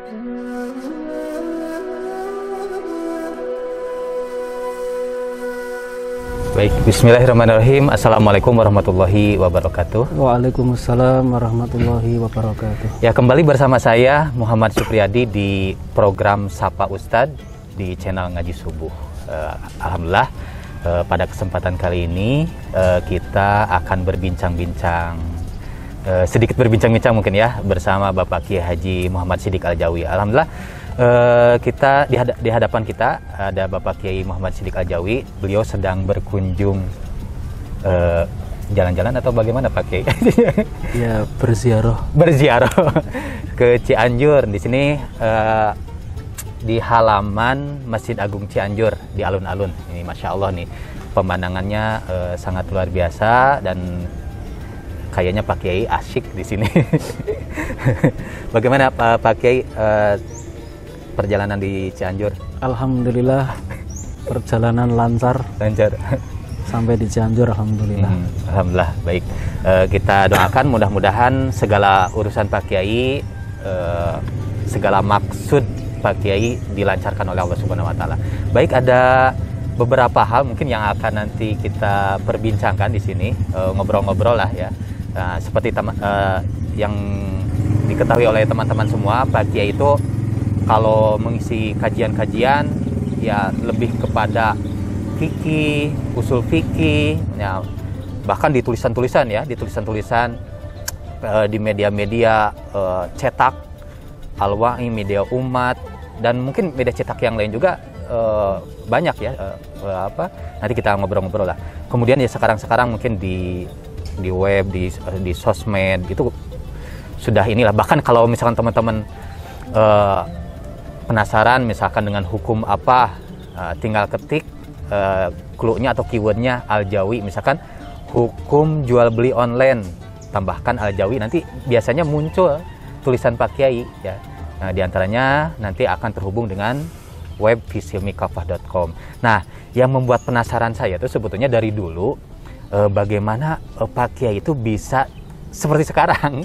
Baik, bismillahirrahmanirrahim. Assalamualaikum warahmatullahi wabarakatuh. Waalaikumsalam warahmatullahi wabarakatuh. Ya, kembali bersama saya Muhammad Supriyadi di program Sapa Ustadz di channel Ngaji Subuh. Alhamdulillah, pada kesempatan kali ini kita akan berbincang-bincang, sedikit berbincang-bincang mungkin ya, bersama Bapak Kiai Haji Muhammad Shidiq Al-Jawi. Alhamdulillah, kita di hadapan kita ada Bapak Kiai Muhammad Shidiq Al-Jawi. Beliau sedang berkunjung jalan-jalan atau bagaimana Pak Kiai? Ya, berziarah ke Cianjur. Di sini di halaman Masjid Agung Cianjur di alun-alun. Ini Masya Allah nih, pemandangannya sangat luar biasa dan kayaknya Pak Kiai asyik di sini. Bagaimana Pak Kiai perjalanan di Cianjur? Alhamdulillah, perjalanan lancar sampai di Cianjur. Alhamdulillah. Alhamdulillah, baik. Kita doakan mudah-mudahan segala urusan Pak Kiai, segala maksud Pak Kiai dilancarkan oleh Allah Subhanahu Wa Taala. Baik, ada beberapa hal mungkin yang akan nanti kita perbincangkan di sini, ngobrol-ngobrol lah ya. Seperti yang diketahui oleh teman-teman semua, Pak Kiai itu kalau mengisi kajian-kajian ya lebih kepada fikih, usul fikih, ya, bahkan di tulisan-tulisan ya, di media-media cetak, Al-Wa'i, media umat, dan mungkin media cetak yang lain juga banyak ya. Nanti kita ngobrol-ngobrol lah. Kemudian ya sekarang mungkin di web, di sosmed itu sudah inilah. Bahkan kalau misalkan teman-teman penasaran misalkan dengan hukum apa, tinggal ketik clue-nya atau keywordnya Al-Jawi, misalkan hukum jual beli online, tambahkan Al-Jawi, nanti biasanya muncul tulisan Pak Kiai ya. Nah, diantaranya nanti akan terhubung dengan web visilmikafah.com. Nah, yang membuat penasaran saya itu sebetulnya dari dulu, bagaimana Pak Kiai itu bisa seperti sekarang.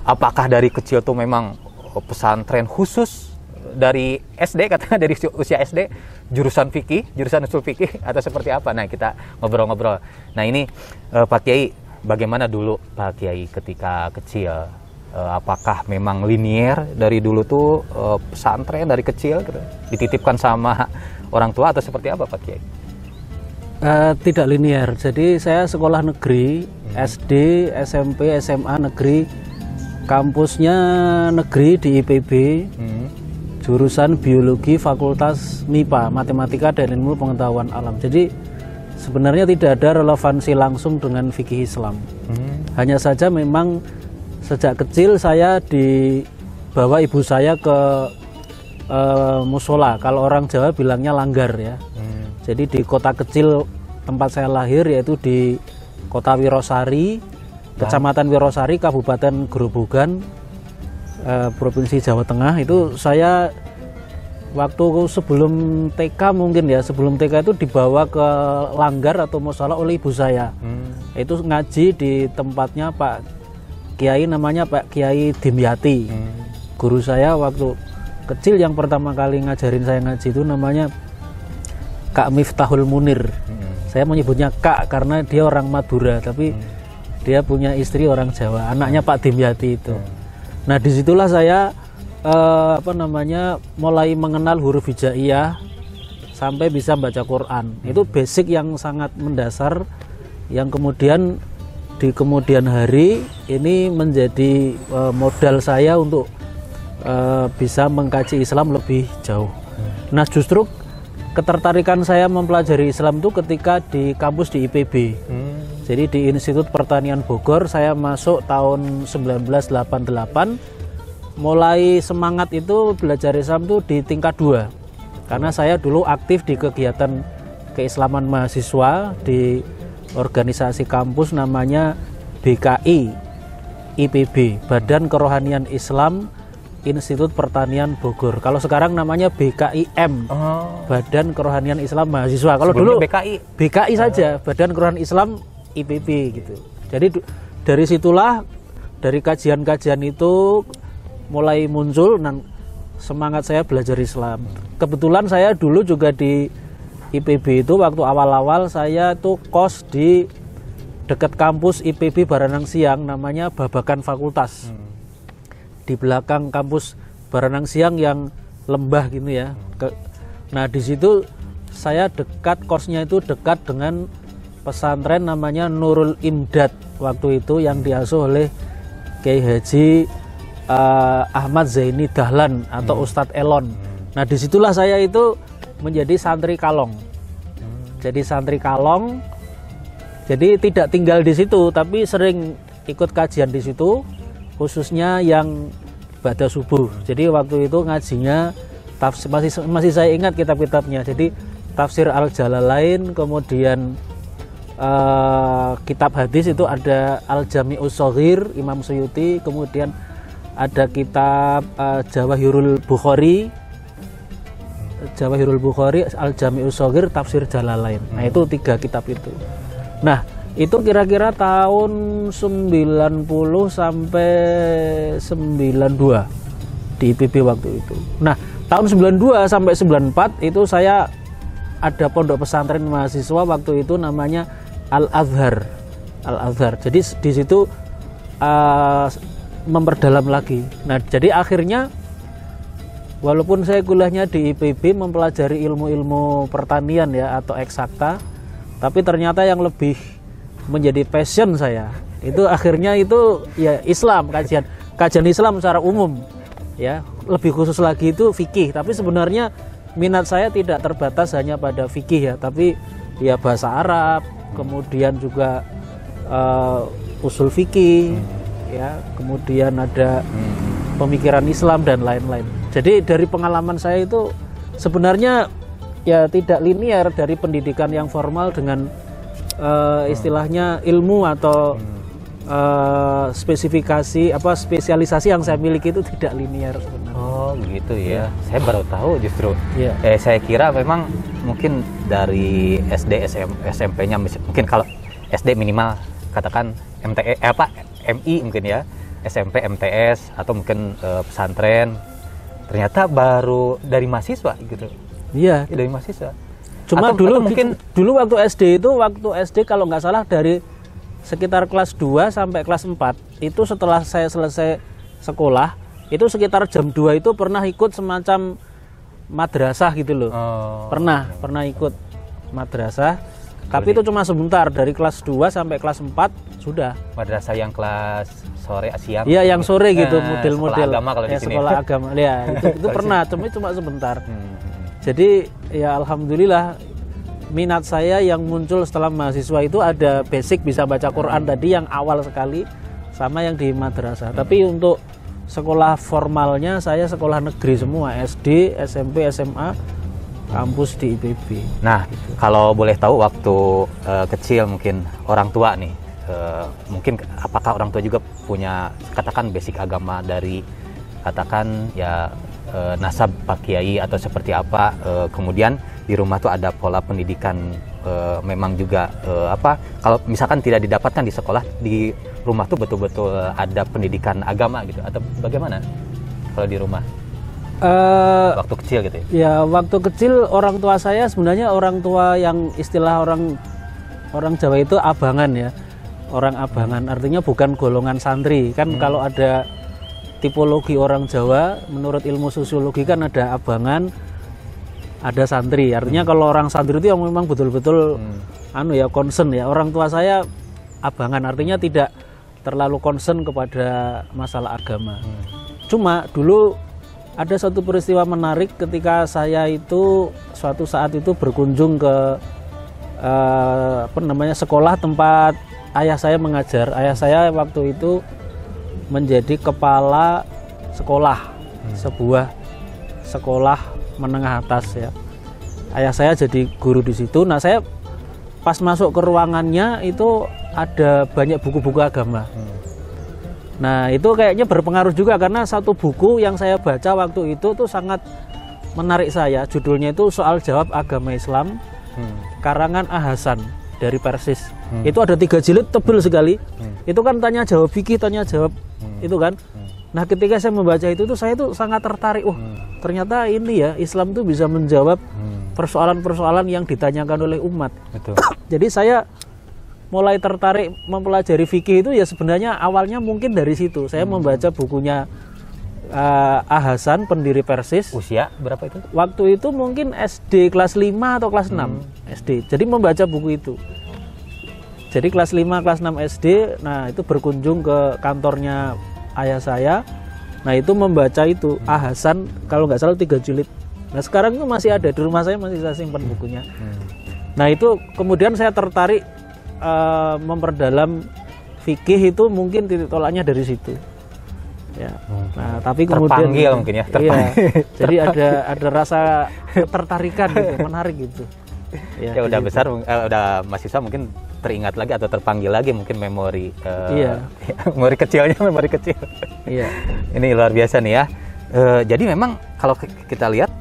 Apakah dari kecil tuh memang pesantren khusus dari SD, katanya dari usia SD, jurusan fikih, jurusan usul fikih, atau seperti apa? Nah, kita ngobrol-ngobrol. Nah, ini Pak Kiai, bagaimana dulu Pak Kiai ketika kecil? Apakah memang linier dari dulu tuh pesantren dari kecil gitu, dititipkan sama orang tua, atau seperti apa Pak Kiai? Tidak linier. Jadi saya sekolah negeri, SD, SMP, SMA negeri, kampusnya negeri di IPB, jurusan biologi, fakultas MIPA, matematika dan ilmu pengetahuan alam. Jadi sebenarnya tidak ada relevansi langsung dengan fikih Islam. Hanya saja memang sejak kecil saya dibawa ibu saya ke musola. Kalau orang Jawa bilangnya langgar ya. Jadi di kota kecil tempat saya lahir, yaitu di kota Wirosari, Kecamatan Wirosari, Kabupaten Grobogan, Provinsi Jawa Tengah. Itu saya waktu sebelum TK mungkin ya, sebelum TK itu dibawa ke langgar atau musola oleh ibu saya. Itu ngaji di tempatnya Pak Kiai, namanya Pak Kiai Dimyati. Guru saya waktu kecil yang pertama kali ngajarin saya ngaji itu namanya Kak Miftahul Munir. Saya menyebutnya Kak karena dia orang Madura, tapi dia punya istri orang Jawa, anaknya Pak Dimyati itu. Nah, disitulah saya mulai mengenal huruf hijaiyah sampai bisa baca Quran. Itu basic yang sangat mendasar, yang kemudian di kemudian hari ini menjadi modal saya untuk bisa mengkaji Islam lebih jauh. Nah, justru ketertarikan saya mempelajari Islam itu ketika di kampus di IPB. Jadi di Institut Pertanian Bogor saya masuk tahun 1988. Mulai semangat itu belajar Islam itu di tingkat 2. Karena saya dulu aktif di kegiatan keislaman mahasiswa di organisasi kampus namanya BKI IPB, Badan Kerohanian Islam Institut Pertanian Bogor. Kalau sekarang namanya BKIM, Badan Kerohanian Islam Mahasiswa. Kalau dulu BKI saja, Badan Kerohanian Islam IPB gitu. Jadi dari situlah, dari kajian-kajian itu mulai muncul. semangat saya belajar Islam. Kebetulan saya dulu juga di IPB itu waktu awal-awal saya tuh kos di dekat kampus IPB Baranang Siang, namanya Babakan Fakultas. Di belakang kampus Baranang Siang yang lembah gitu ya. Nah di situ saya dekat, kosnya itu dekat dengan pesantren namanya Nurul Imdad waktu itu yang diasuh oleh Kiai Haji Ahmad Zaini Dahlan atau Ustadz Elon. Nah disitulah saya itu menjadi santri kalong. Jadi santri kalong, jadi tidak tinggal di situ, tapi sering ikut kajian di situ, khususnya yang ba'da subuh. Jadi waktu itu ngajinya masih saya ingat kitab-kitabnya. Jadi tafsir Al-Jalalain, kemudian kitab hadis itu ada Al-Jami'us Shaghir Imam Suyuti, kemudian ada kitab Jawahirul Bukhari, Al-Jami'us Shaghir, tafsir Jalalain. Nah itu 3 kitab itu. Nah itu kira-kira tahun 90 sampai 92 di IPB waktu itu. Nah tahun 92 sampai 94 itu saya ada pondok pesantren mahasiswa waktu itu namanya Al-Azhar. Jadi di situ memperdalam lagi. Nah, jadi akhirnya walaupun saya kuliahnya di IPB mempelajari ilmu-ilmu pertanian ya atau eksakta, tapi ternyata yang lebih menjadi passion saya itu akhirnya itu ya Islam, kajian Islam secara umum ya. Lebih khusus lagi itu fikih, tapi sebenarnya minat saya tidak terbatas hanya pada fikih ya, tapi ya bahasa Arab, kemudian juga usul fikih ya, kemudian ada pemikiran Islam dan lain-lain. Jadi dari pengalaman saya itu sebenarnya ya tidak linear dari pendidikan yang formal dengan istilahnya ilmu atau spesialisasi yang saya miliki itu tidak linear sebenarnya. Oh gitu ya. Saya baru tahu justru. Saya kira memang mungkin dari SD SMP-nya mungkin kalau SD minimal katakan MI mungkin ya, SMP MTS atau mungkin pesantren. Ternyata baru dari mahasiswa gitu. Iya, dari mahasiswa. Cuma dulu waktu SD kalau nggak salah dari sekitar kelas 2 sampai kelas 4 itu setelah saya selesai sekolah itu sekitar jam 2 itu pernah ikut semacam madrasah gitu loh. Pernah ikut madrasah, tapi itu cuma sebentar, dari kelas 2 sampai kelas 4 sudah. Madrasah yang kelas sore siang? Iya, yang sore gitu, model-model. Sekolah agama kalau di sini. Sekolah agama, ya itu pernah, cuma sebentar. Jadi ya alhamdulillah minat saya yang muncul setelah mahasiswa itu ada basic bisa baca Quran tadi yang awal sekali sama yang di madrasah. Tapi untuk sekolah formalnya saya sekolah negeri semua, SD, SMP, SMA, kampus di IPB. Nah, gitu. Kalau boleh tahu waktu kecil mungkin orang tua nih, mungkin apakah orang tua juga punya katakan basic agama dari katakan ya nasab Pak Kiai atau seperti apa, kemudian di rumah tuh ada pola pendidikan memang juga kalau misalkan tidak didapatkan di sekolah, di rumah tuh betul-betul ada pendidikan agama gitu atau bagaimana kalau di rumah waktu kecil gitu ya? Ya waktu kecil orang tua saya sebenarnya orang tua yang istilah orang Jawa itu abangan ya, orang abangan artinya bukan golongan santri kan. Kalau ada tipologi orang Jawa menurut ilmu sosiologi kan ada abangan, ada santri. Artinya kalau orang santri itu yang memang betul-betul concern ya. Orang tua saya abangan, artinya tidak terlalu concern kepada masalah agama. Cuma dulu ada satu peristiwa menarik ketika saya itu suatu saat itu berkunjung ke sekolah tempat ayah saya mengajar. Ayah saya waktu itu menjadi kepala sekolah, sebuah sekolah menengah atas ya. Ayah saya jadi guru di situ. Nah, saya pas masuk ke ruangannya itu ada banyak buku-buku agama. Nah, itu kayaknya berpengaruh juga karena satu buku yang saya baca waktu itu tuh sangat menarik saya. Judulnya itu Soal Jawab Agama Islam, karangan Ahasan dari Persis. Itu ada 3 jilid tebal sekali. Itu kan tanya jawab fikih, tanya jawab itu kan. Nah ketika saya membaca itu tuh saya tuh sangat tertarik. Ternyata ini ya Islam tuh bisa menjawab persoalan-persoalan yang ditanyakan oleh umat. Betul. Jadi saya mulai tertarik mempelajari fikih itu ya sebenarnya awalnya mungkin dari situ. Saya membaca bukunya Hasan, pendiri Persis. Usia berapa itu? Waktu itu mungkin SD kelas 5 atau kelas 6 SD. Jadi membaca buku itu. Jadi kelas 5, kelas 6 SD, nah itu berkunjung ke kantornya ayah saya. Nah itu membaca itu Hasan, kalau nggak salah 3 jilid. Nah sekarang itu masih ada di rumah saya, masih saya simpan bukunya. Nah itu kemudian saya tertarik memperdalam fikih itu mungkin titik tolaknya dari situ. Ya. Nah tapi kemudian terpanggil mungkin ya. Iya, jadi ada rasa ketertarikan gitu, menarik gitu. Ya udah gitu. Besar, udah mahasiswa mungkin teringat lagi atau terpanggil lagi mungkin memori memori kecilnya, memori kecil. Iya. Ini luar biasa nih ya. Jadi memang kalau kita lihat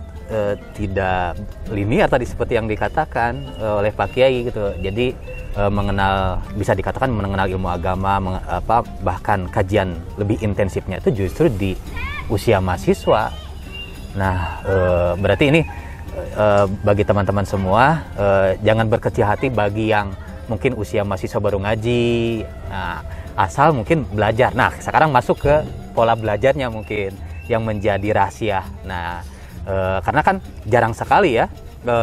tidak linear tadi seperti yang dikatakan oleh Pak Kiai gitu. Jadi bisa dikatakan mengenal ilmu agama, bahkan kajian lebih intensifnya itu justru di usia mahasiswa. Nah, berarti ini bagi teman-teman semua jangan berkecil hati bagi yang mungkin usia mahasiswa baru ngaji, nah, asal mungkin belajar. Nah, sekarang masuk ke pola belajarnya mungkin yang menjadi rahasia. Nah, karena kan jarang sekali ya,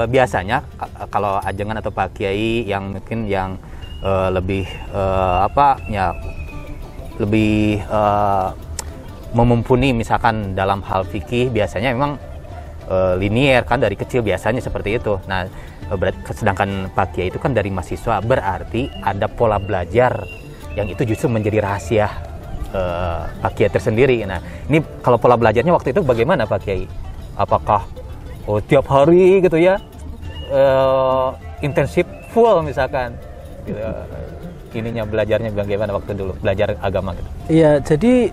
biasanya kalau ajengan atau Pak Kiai yang mungkin yang lebih lebih memumpuni misalkan dalam hal fikih, biasanya memang linier kan dari kecil biasanya seperti itu. Nah, sedangkan Pak Kiai itu kan dari mahasiswa, berarti ada pola belajar yang itu justru menjadi rahasia Pak Kiai tersendiri. Nah, ini kalau pola belajarnya waktu itu bagaimana Pak Kiai? Apakah tiap hari gitu ya, intensif full misalkan gitu, ininya belajarnya bagaimana waktu dulu belajar agama gitu? Iya, jadi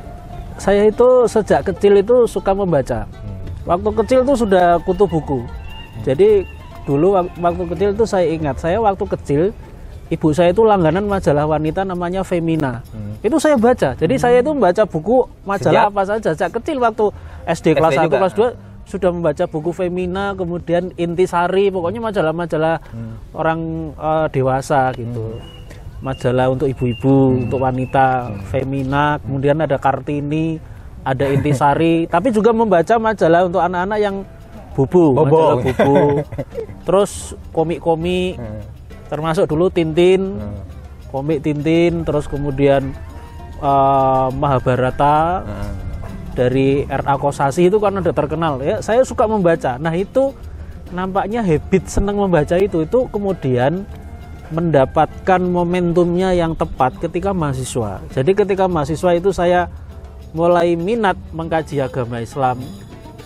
saya itu sejak kecil itu suka membaca. Waktu kecil itu sudah kutu buku. Jadi dulu waktu kecil itu saya ingat, saya waktu kecil ibu saya itu langganan majalah wanita namanya Femina. Itu saya baca. Jadi saya itu membaca buku majalah apa saja sejak kecil, waktu SD kelas 1 kelas 2 sudah membaca buku Femina, kemudian Intisari, pokoknya majalah-majalah orang dewasa gitu. Majalah untuk ibu-ibu, untuk wanita, Femina, kemudian ada Kartini, ada Intisari, tapi juga membaca majalah untuk anak-anak yang majalah bubu. Terus komik-komik, termasuk dulu Tintin, komik Tintin, terus kemudian Mahabharata dari R.A. Kosasi itu kan udah terkenal ya. Saya suka membaca. Nah itu nampaknya habit senang membaca itu kemudian mendapatkan momentumnya yang tepat ketika mahasiswa. Jadi ketika mahasiswa itu saya mulai minat mengkaji agama Islam,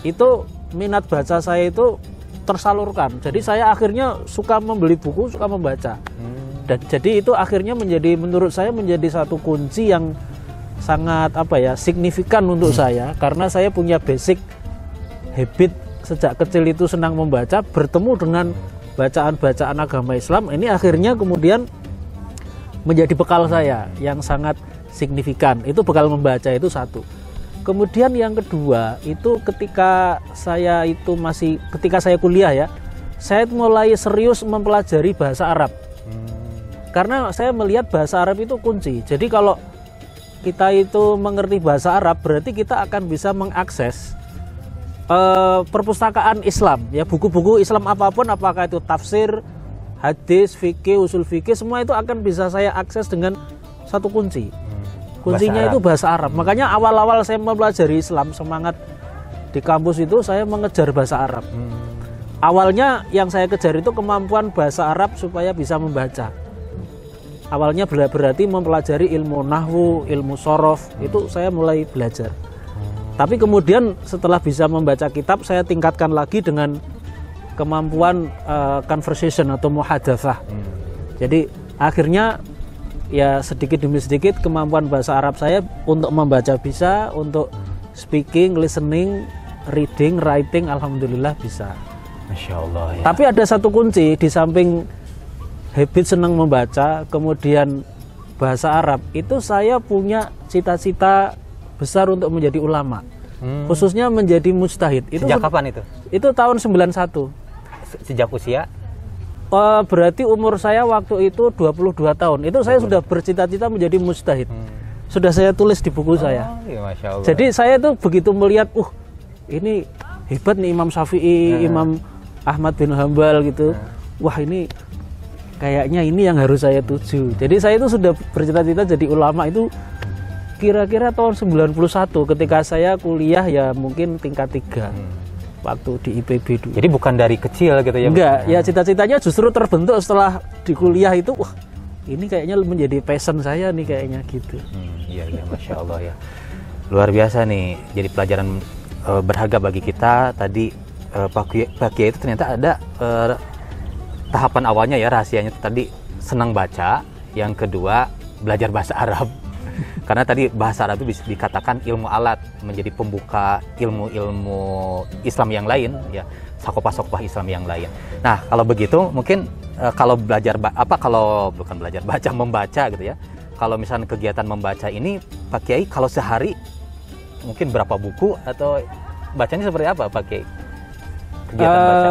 itu minat baca saya itu tersalurkan. Jadi saya akhirnya suka membeli buku, suka membaca. Dan jadi itu akhirnya menurut saya menjadi satu kunci yang sangat signifikan untuk saya, karena saya punya basic habit sejak kecil itu senang membaca, bertemu dengan bacaan-bacaan agama Islam, ini akhirnya kemudian menjadi bekal saya yang sangat signifikan. Itu bekal membaca itu satu. Kemudian yang kedua itu ketika saya kuliah ya, saya mulai serius mempelajari bahasa Arab. Karena saya melihat bahasa Arab itu kunci. Jadi kalau kita itu mengerti bahasa Arab, berarti kita akan bisa mengakses perpustakaan Islam ya, buku-buku Islam apapun, apakah itu tafsir, hadis, fikih, usul fikih, semua itu akan bisa saya akses dengan satu kunci. Kuncinya itu bahasa Arab. Makanya awal-awal saya mempelajari Islam, semangat di kampus itu saya mengejar bahasa Arab. Awalnya yang saya kejar itu kemampuan bahasa Arab supaya bisa membaca. Awalnya berarti mempelajari ilmu nahwu, ilmu sorof, itu saya mulai belajar. Tapi kemudian setelah bisa membaca kitab, saya tingkatkan lagi dengan kemampuan conversation atau muhadatsah. Jadi akhirnya ya sedikit demi sedikit kemampuan bahasa Arab saya untuk membaca bisa, untuk speaking, listening, reading, writing, alhamdulillah bisa. Masya Allah ya. Tapi ada satu kunci, di samping habit senang membaca, kemudian bahasa Arab, itu saya punya cita-cita besar untuk menjadi ulama. Khususnya menjadi mujtahid. Sejak kapan itu? Itu tahun 91. Sejak usia? Berarti umur saya waktu itu 22 tahun. Itu saya sudah bercita-cita menjadi mujtahid. Sudah saya tulis di buku saya. Iya, Masya Allah. Jadi saya itu begitu melihat, ini hebat nih Imam Syafi'i, Imam Ahmad bin Hambal gitu. Wah, ini kayaknya ini yang harus saya tuju. Jadi saya itu sudah bercita-cita jadi ulama itu kira-kira tahun 91 ketika saya kuliah ya mungkin tingkat 3 waktu di IPB dulu. Jadi bukan dari kecil gitu ya? Enggak, ya cita-citanya justru terbentuk setelah di kuliah itu, wah ini kayaknya menjadi passion saya nih kayaknya gitu. Iya, Masya Allah ya. Luar biasa nih, jadi pelajaran berharga bagi kita. Tadi Pak Kiai itu ternyata ada tahapan awalnya ya, rahasianya tadi senang baca, yang kedua belajar bahasa Arab. Karena tadi bahasa Arab itu bisa dikatakan ilmu alat, menjadi pembuka ilmu-ilmu Islam yang lain ya, sakopah-sakopah Islam yang lain. Nah, kalau begitu mungkin kalau belajar kalau bukan belajar baca, membaca gitu ya. Kalau misalnya kegiatan membaca ini Pak Kiai kalau sehari mungkin berapa buku atau bacanya seperti apa Pak Kiai? Kegiatan baca.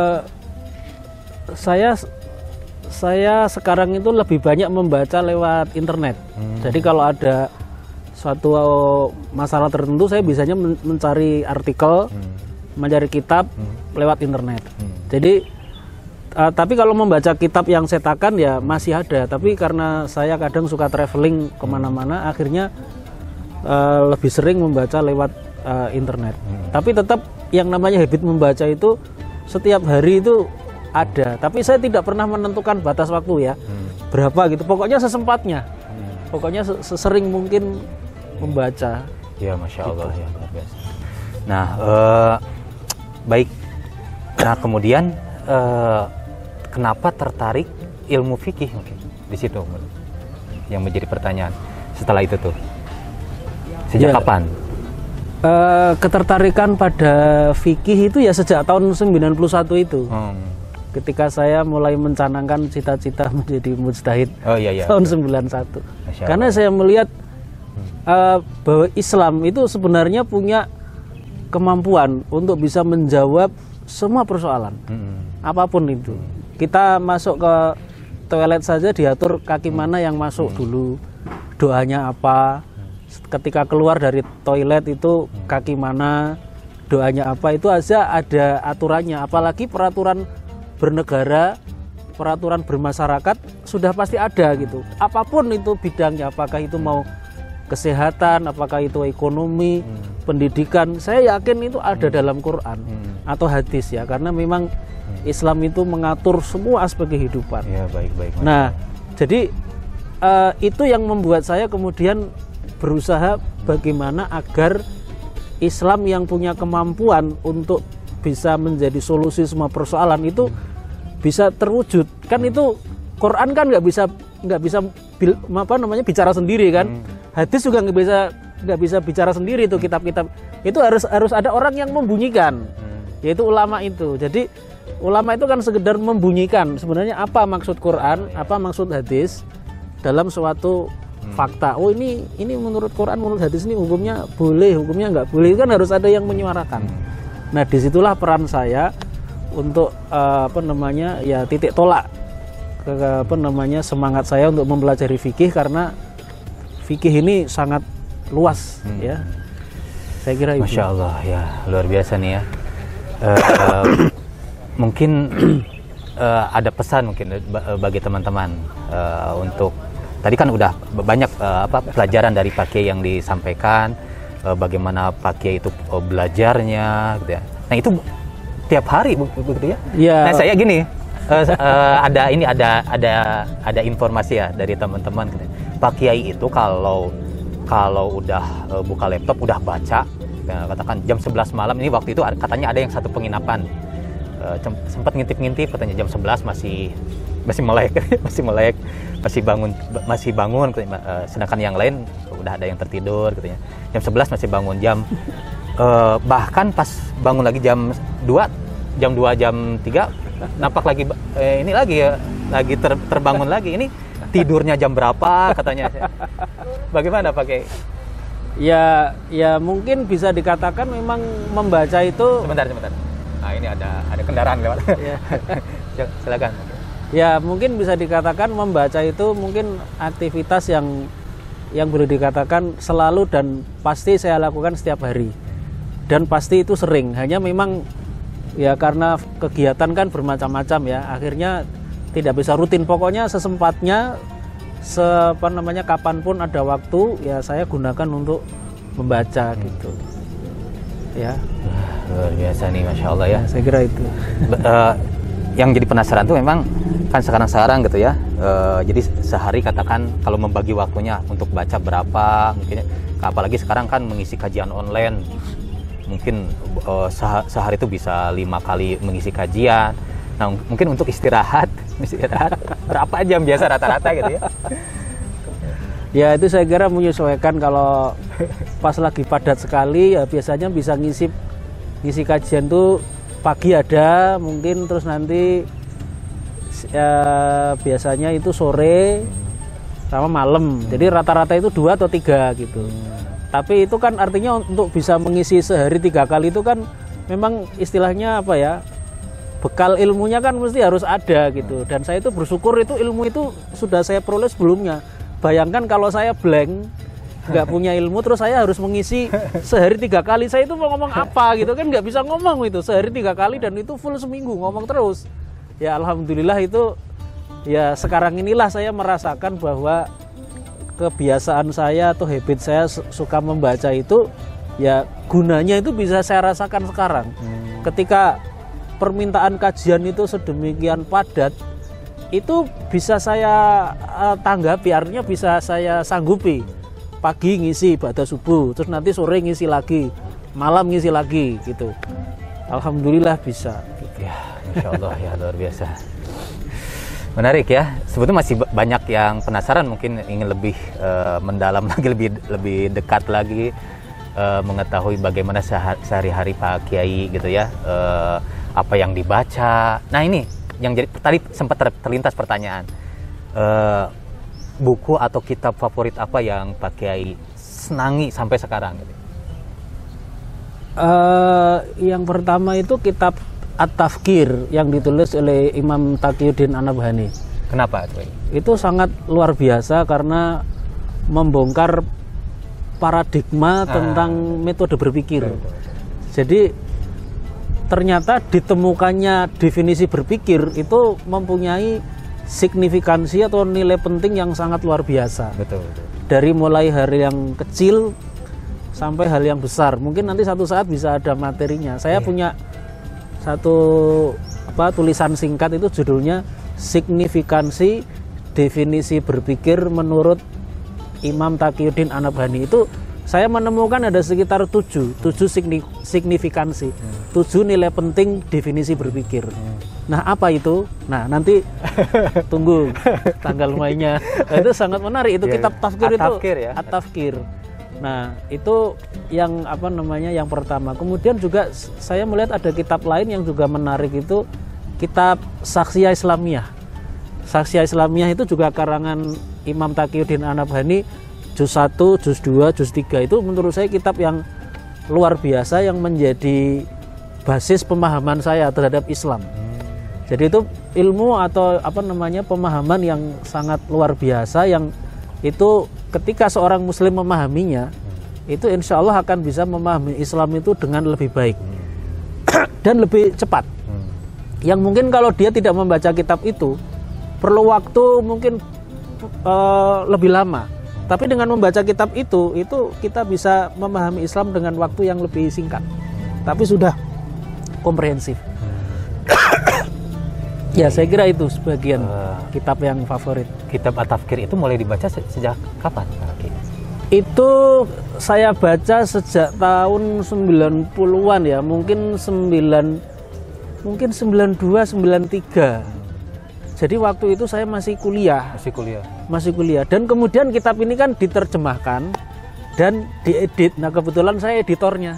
Saya sekarang itu lebih banyak membaca lewat internet. Jadi kalau ada suatu masalah tertentu saya biasanya mencari artikel, mencari kitab lewat internet. Jadi tapi kalau membaca kitab yang cetakan ya masih ada. Tapi karena saya kadang suka traveling kemana-mana, akhirnya lebih sering membaca lewat internet. Tapi tetap yang namanya habit membaca itu setiap hari itu ada, tapi saya tidak pernah menentukan batas waktu ya, berapa gitu. Pokoknya sesempatnya, pokoknya sesering mungkin membaca. Ya, Masya Allah gitu. Ya, luar biasa. Nah, baik. Nah, kemudian kenapa tertarik ilmu fikih mungkin di situ yang menjadi pertanyaan setelah itu tuh? Sejak kapan? Ketertarikan pada fikih itu ya sejak tahun 91 itu. Ketika saya mulai mencanangkan cita-cita menjadi mujtahid tahun 91. Karena saya melihat bahwa Islam itu sebenarnya punya kemampuan untuk bisa menjawab semua persoalan, apapun itu. Kita masuk ke toilet saja diatur kaki mana yang masuk dulu, doanya apa. Ketika keluar dari toilet itu kaki mana, doanya apa, itu aja ada aturannya. Apalagi peraturan bernegara, peraturan bermasyarakat sudah pasti ada gitu. Apapun itu bidangnya, apakah itu mau kesehatan, apakah itu ekonomi, pendidikan, saya yakin itu ada dalam Quran atau hadis ya, karena memang Islam itu mengatur semua aspek kehidupan. Ya, baik. Nah, jadi itu yang membuat saya kemudian berusaha bagaimana agar Islam yang punya kemampuan untuk bisa menjadi solusi semua persoalan itu bisa terwujud. Kan itu Quran kan nggak bisa bicara sendiri kan. Hadis juga nggak bisa bicara sendiri, itu kitab-kitab itu harus ada orang yang membunyikan, yaitu ulama itu. Jadi ulama itu kan sekedar membunyikan sebenarnya apa maksud Quran, apa maksud hadis dalam suatu fakta. Oh ini menurut Quran, menurut hadis ini hukumnya boleh, hukumnya nggak boleh, kan harus ada yang menyuarakan. Nah, disitulah peran saya untuk titik tolak semangat saya untuk mempelajari fikih, karena fikih ini sangat luas ya. Saya kira itu. Masya Allah ya, luar biasa nih ya. Mungkin ada pesan mungkin bagi teman-teman untuk tadi kan udah banyak pelajaran dari Pak Kiai yang disampaikan, bagaimana Pak Kiai itu belajarnya gitu ya. Nah, itu tiap hari begitu ya? Ya. Nah, saya gini, ada informasi ya dari teman-teman gitu. Pak Kiai itu kalau udah buka laptop udah baca, katakan jam 11 malam, ini waktu itu katanya ada yang satu penginapan sempat ngintip-ngintip, katanya jam 11 masih melek masih bangun sedangkan yang lain udah ada yang tertidur katanya. Jam 11 masih bangun, bahkan pas bangun lagi jam 2 jam 3 nampak lagi ini lagi ya, lagi terbangun lagi. Ini tidurnya jam berapa katanya. Bagaimana Pak Kiai? Ya mungkin bisa dikatakan memang membaca itu. Sebentar. Nah, ini ada kendaraan lewat. Ya. Silakan. Ya, mungkin bisa dikatakan membaca itu mungkin aktivitas yang boleh dikatakan selalu dan pasti saya lakukan setiap hari. Dan pasti itu sering. Hanya memang ya karena kegiatan kan bermacam-macam ya. Akhirnya tidak bisa rutin. Pokoknya sesempatnya kapanpun ada waktu ya saya gunakan untuk membaca gitu. Ya. Luar biasa nih, Masya Allah ya. Saya kira itu. Yang jadi penasaran tuh memang kan sekarang gitu ya. Jadi sehari katakan kalau membagi waktunya untuk baca berapa, mungkin apalagi sekarang kan mengisi kajian online, mungkin sehari itu bisa 5 kali mengisi kajian. Nah, mungkin untuk istirahat berapa jam biasa rata-rata gitu ya? Ya, itu saya kira menyesuaikan. Kalau pas lagi padat sekali ya biasanya bisa ngisi kajian tuh pagi ada mungkin, terus nanti ya, biasanya itu sore sama malam. Jadi rata-rata itu 2 atau 3 gitu. Tapi itu kan artinya untuk bisa mengisi sehari 3 kali itu kan memang istilahnya apa ya, bekal ilmunya kan mesti harus ada gitu. Dan saya itu bersyukur itu ilmu itu sudah saya peroleh sebelumnya. Bayangkan kalau saya blank, nggak punya ilmu, terus saya harus mengisi sehari 3 kali, saya itu mau ngomong apa gitu kan, nggak bisa ngomong itu sehari 3 kali dan itu full seminggu ngomong terus. Ya alhamdulillah itu ya sekarang inilah saya merasakan bahwa kebiasaan saya atau habit saya suka membaca itu ya gunanya itu bisa saya rasakan sekarang. Ketika permintaan kajian itu sedemikian padat, itu bisa saya tanggapi, artinya bisa saya sanggupi. Pagi ngisi pada subuh, terus nanti sore ngisi lagi, malam ngisi lagi gitu. Alhamdulillah bisa. Ya, Masya Allah ya, luar biasa. Menarik ya. Sebetulnya masih banyak yang penasaran, mungkin ingin lebih mendalam lagi, lebih dekat lagi mengetahui bagaimana sehari-hari Pak Kiai gitu ya. Apa yang dibaca. Nah ini yang jadi tadi sempat terlintas pertanyaan. Buku atau kitab favorit apa yang Pak Kiai senangi sampai sekarang? Yang pertama itu kitab At-Tafkir yang ditulis oleh Imam Taqiyuddin An-Nabhani. Kenapa itu? Itu sangat luar biasa karena membongkar paradigma tentang metode berpikir. Jadi ternyata ditemukannya definisi berpikir itu mempunyai signifikansi atau nilai penting yang sangat luar biasa. Betul. Dari mulai hal yang kecil sampai hal yang besar. Mungkin nanti satu saat bisa ada materinya. Saya punya satu tulisan singkat itu judulnya Signifikansi Definisi Berpikir menurut Imam Taqiyuddin An-Nabhani. Itu saya menemukan ada sekitar 7 signifikansi, 7 nilai penting definisi berpikir. Nah, apa itu? Nah, nanti tunggu tanggal mainnya. Nah, itu sangat menarik. Itu kitab tafkir itu. Ya? At-Tafkir. Nah, itu yang yang pertama. Kemudian juga saya melihat ada kitab lain yang juga menarik, itu kitab Saksiyah Islamiyah. Saksiyah Islamiyah itu juga karangan Imam Taqiyuddin An-Nabhani, juz 1, juz 2, juz 3. Itu menurut saya kitab yang luar biasa yang menjadi basis pemahaman saya terhadap Islam. Jadi itu ilmu atau pemahaman yang sangat luar biasa, yang itu ketika seorang muslim memahaminya, itu insya Allah akan bisa memahami Islam itu dengan lebih baik dan lebih cepat. Yang mungkin kalau dia tidak membaca kitab itu perlu waktu mungkin lebih lama. Tapi dengan membaca kitab itu kita bisa memahami Islam dengan waktu yang lebih singkat, tapi sudah komprehensif. Ya, saya kira itu sebagian kitab yang favorit. Kitab At-Tafkir itu mulai dibaca sejak kapan? Itu saya baca sejak tahun 90-an ya, mungkin 92, 93. Jadi waktu itu saya masih kuliah. Dan kemudian kitab ini kan diterjemahkan dan diedit. Nah, kebetulan saya editornya.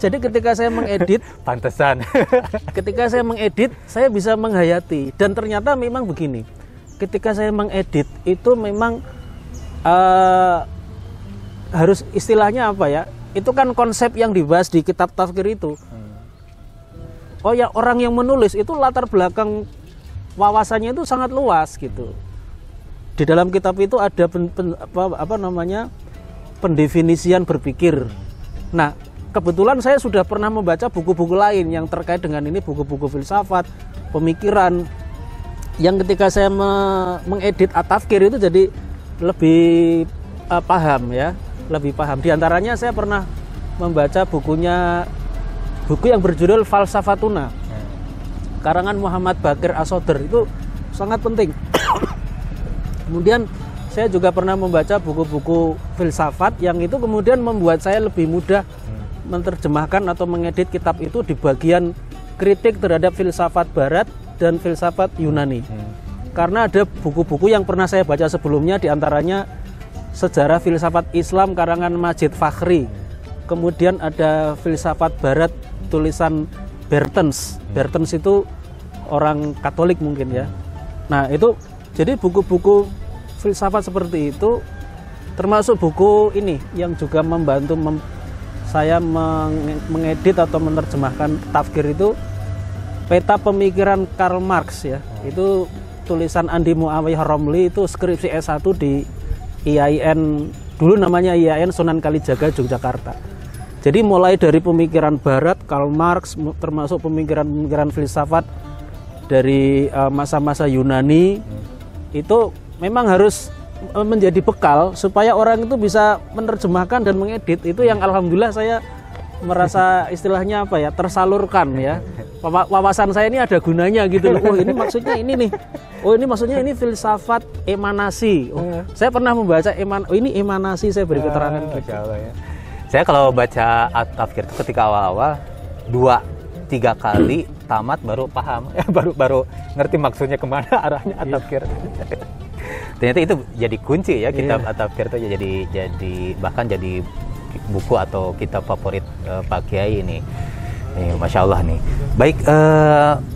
Jadi ketika saya mengedit, pantesan. Ketika saya mengedit, saya bisa menghayati. Dan ternyata memang begini. Ketika saya mengedit itu memang harus istilahnya apa ya? Itu kan konsep yang dibahas di kitab tafsir itu. Oh ya, orang yang menulis itu latar belakang wawasannya itu sangat luas gitu. Di dalam kitab itu ada pendefinisian berpikir. Nah, kebetulan saya sudah pernah membaca buku-buku lain yang terkait dengan ini, buku-buku filsafat, pemikiran. Yang ketika saya mengedit at-tafsir itu jadi lebih paham ya. Lebih paham. Di antaranya saya pernah membaca buku yang berjudul Falsafatuna, karangan Muhammad Baqir As-Sadr, itu sangat penting. Kemudian saya juga pernah membaca buku-buku filsafat yang itu kemudian membuat saya lebih mudah menerjemahkan atau mengedit kitab itu di bagian kritik terhadap filsafat Barat dan filsafat Yunani. Karena ada buku-buku yang pernah saya baca sebelumnya, di antaranya Sejarah Filsafat Islam karangan Majid Fakhri. Kemudian ada filsafat Barat tulisan Bertens. Bertens itu orang Katolik mungkin ya. Nah, itu jadi buku-buku filsafat seperti itu, termasuk buku ini yang juga membantu saya mengedit atau menerjemahkan tafsir itu, Peta Pemikiran Karl Marx ya. Itu tulisan Andi Muawiyah Romli, itu skripsi S1 di IAIN, dulu namanya IAIN Sunan Kalijaga, Yogyakarta. Jadi mulai dari pemikiran Barat, Karl Marx, termasuk pemikiran filsafat dari masa-masa Yunani, itu memang harus menjadi bekal supaya orang itu bisa menerjemahkan dan mengedit. Itu yang alhamdulillah saya merasa istilahnya apa ya, tersalurkan ya. Wawasan saya ini ada gunanya gitu loh. Oh, ini maksudnya ini nih. Oh, ini maksudnya ini filsafat emanasi. Oh, saya pernah membaca ini emanasi, saya beri keterangan gitu. Ya. Saya kalau baca at-tafsir itu ketika awal-awal 2-3 kali tamat baru paham, baru ngerti maksudnya kemana arahnya at-tafsir. Ternyata itu jadi kunci ya, kitab at-tafsir itu jadi bahkan jadi buku atau kitab favorit Pak Kiai ini. Masya Allah nih. Baik,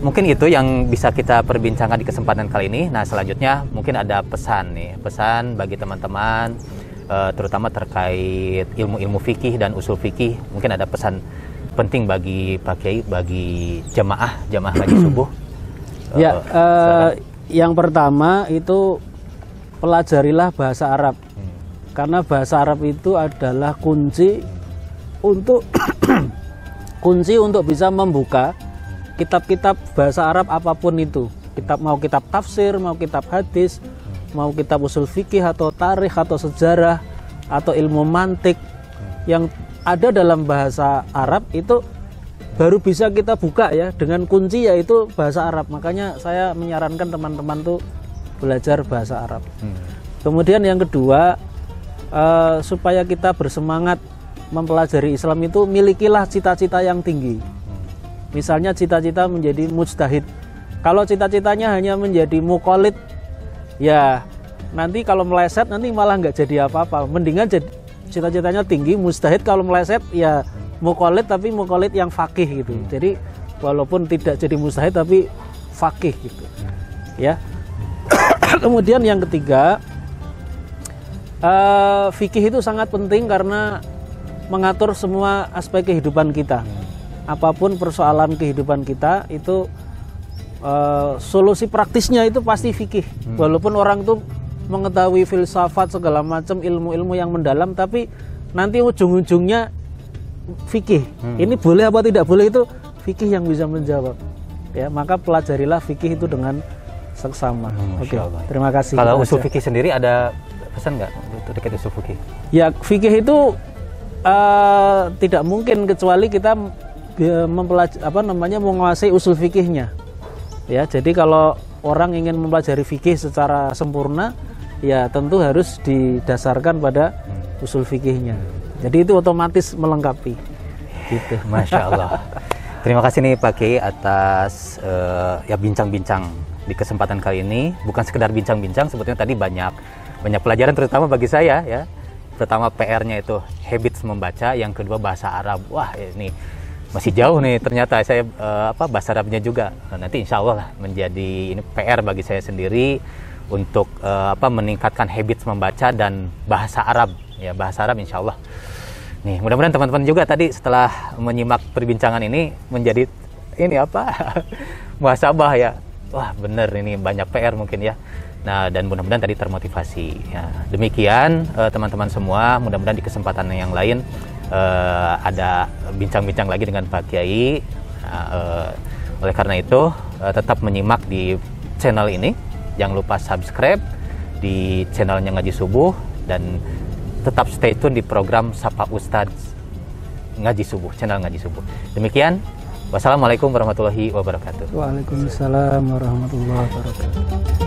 mungkin itu yang bisa kita perbincangkan di kesempatan kali ini. Nah, selanjutnya mungkin ada pesan bagi teman-teman, terutama terkait ilmu-ilmu fikih dan usul fikih. Mungkin ada pesan penting bagi Pak Kiai, bagi jamaah ngaji subuh. Yang pertama itu pelajarilah bahasa Arab, karena bahasa Arab itu adalah kunci untuk bisa membuka kitab-kitab bahasa Arab apapun itu. Mau kitab tafsir, mau kitab hadis, mau kitab usul fikih atau tarikh atau sejarah atau ilmu mantik yang ada dalam bahasa Arab, itu baru bisa kita buka ya dengan kunci yaitu bahasa Arab. Makanya saya menyarankan teman-teman tuh belajar bahasa Arab. Kemudian yang kedua, supaya kita bersemangat mempelajari Islam itu, milikilah cita-cita yang tinggi. Misalnya cita-cita menjadi mujtahid. Kalau cita-citanya hanya menjadi muqallid, ya nanti kalau meleset nanti malah nggak jadi apa-apa. Mendingan cita-citanya tinggi, mujtahid. Kalau meleset ya muqallid, tapi muqallid yang faqih gitu. Jadi walaupun tidak jadi mujtahid tapi faqih gitu. Ya. Kemudian yang ketiga, fikih itu sangat penting karena mengatur semua aspek kehidupan kita. Apapun persoalan kehidupan kita itu solusi praktisnya itu pasti fikih. Walaupun orang tuh mengetahui filsafat segala macam ilmu-ilmu yang mendalam, tapi nanti ujung-ujungnya fikih. Ini boleh apa tidak boleh itu fikih yang bisa menjawab. Ya, maka pelajarilah fikih itu dengan seksama. Oke. Terima kasih. Kalau usul fikih sendiri ada pesan nggak terkait usul fikih? Ya, fikih itu tidak mungkin kecuali kita menguasai usul fikihnya. Ya, jadi kalau orang ingin mempelajari fikih secara sempurna, ya tentu harus didasarkan pada usul fikihnya. Jadi itu otomatis melengkapi. Gitu. Masya Allah. Terima kasih nih Pak Kiai atas ya bincang-bincang di kesempatan kali ini. Bukan sekedar bincang-bincang, sebetulnya tadi banyak pelajaran terutama bagi saya ya. Pertama PR-nya itu habits membaca, yang kedua bahasa Arab. Wah, ini masih jauh nih ternyata saya bahasa Arabnya juga. Nanti insya Allah menjadi ini PR bagi saya sendiri untuk meningkatkan habits membaca dan bahasa Arab ya, bahasa Arab insya Allah. Nih, mudah-mudahan teman-teman juga tadi setelah menyimak perbincangan ini menjadi ini muhasabah ya. Wah, bener ini banyak PR mungkin ya. Nah, dan mudah-mudahan tadi termotivasi. Ya, demikian teman-teman semua, mudah-mudahan di kesempatan yang lain ada bincang-bincang lagi dengan Pak Kiai. Oleh karena itu, tetap menyimak di channel ini. Jangan lupa subscribe di channelnya Ngaji Subuh dan tetap stay tune di program Sapa Ustadz Ngaji Subuh, channel Ngaji Subuh. Demikian, wassalamualaikum warahmatullahi wabarakatuh. Waalaikumsalam warahmatullahi wabarakatuh.